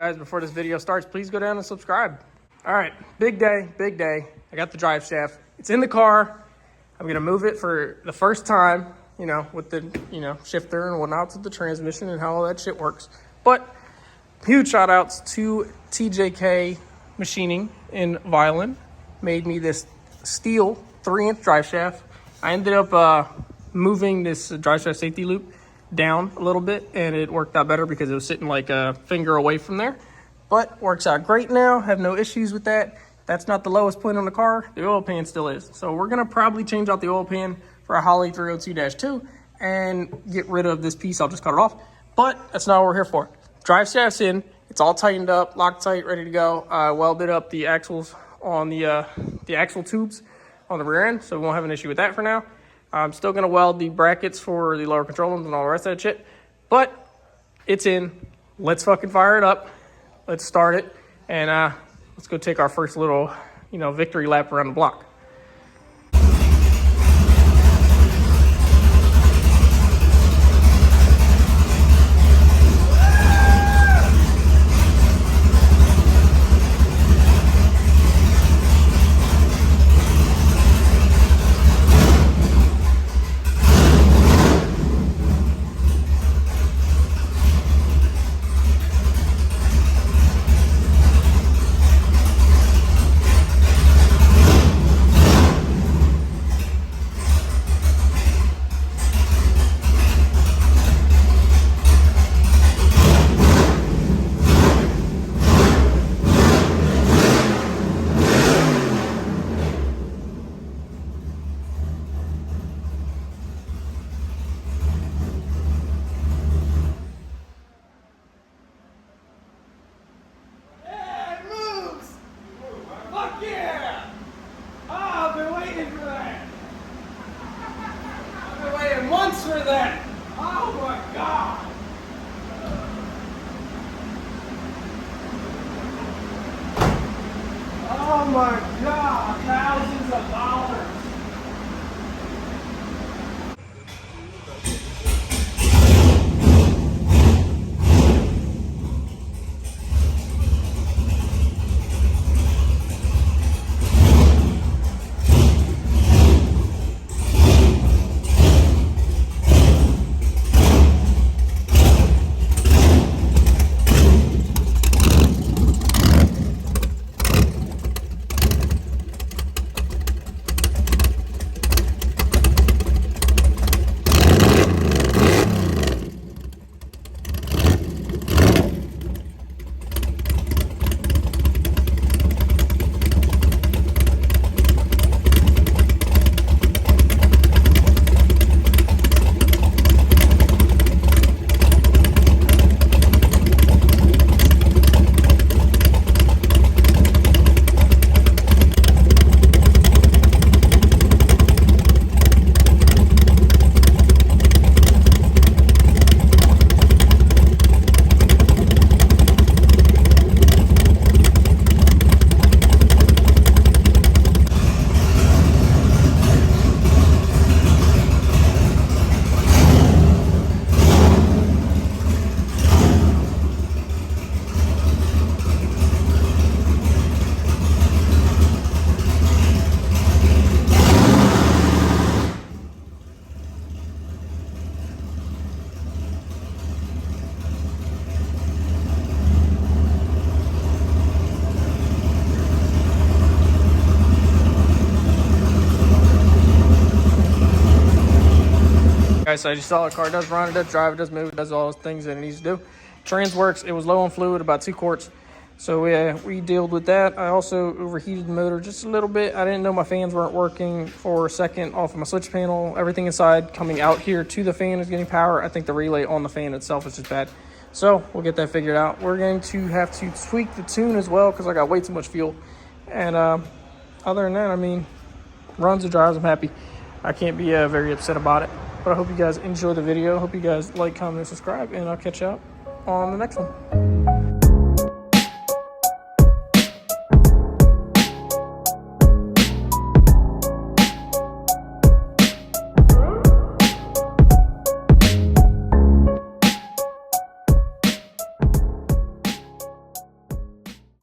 Guys, before this video starts, please go down and subscribe. All right, big day, big day. I got the drive shaft. It's in the car. I'm gonna move it for the first time, with the, shifter and whatnot, with the transmission and how all that shit works. But huge shout outs to TJK Machining in Violin. Made me this steel 3-inch drive shaft. I ended up moving this drive shaft safety loop down a little bit, and it worked out better because it was sitting like a finger away from there. But works out great now. Have no issues with that. That's not the lowest point on the car. The oil pan still is. So we're gonna probably change out the oil pan for a Holley 302-2 and get rid of this piece. I'll just cut it off. But that's not what we're here for. Drive shaft's in. It's all tightened up, Loctite, ready to go. Welded up the axles on the axle tubes on the rear end, so we won't have an issue with that for now. I'm still gonna weld the brackets for the lower control arms and all the rest of that shit, but it's in. Let's fucking fire it up. Let's start it, and let's go take our first little, victory lap around the block. Months for that. Oh my God. Oh my God. Thousands of dollars. Guys, so as you saw, the car does run, it does drive, it does move, it does all those things that it needs to do. Trans works. It was low on fluid, about 2 quarts. So we dealt with that. I also overheated the motor just a little bit. I didn't know my fans weren't working for a second off of my switch panel. Everything inside coming out here to the fan is getting power. I think the relay on the fan itself is just bad. So we'll get that figured out. We're going to have to tweak the tune as well because I got way too much fuel. And other than that, I mean, runs and drives, I'm happy. I can't be very upset about it. But I hope you guys enjoy the video. Hope you guys like, comment, and subscribe, and I'll catch you up on the next one.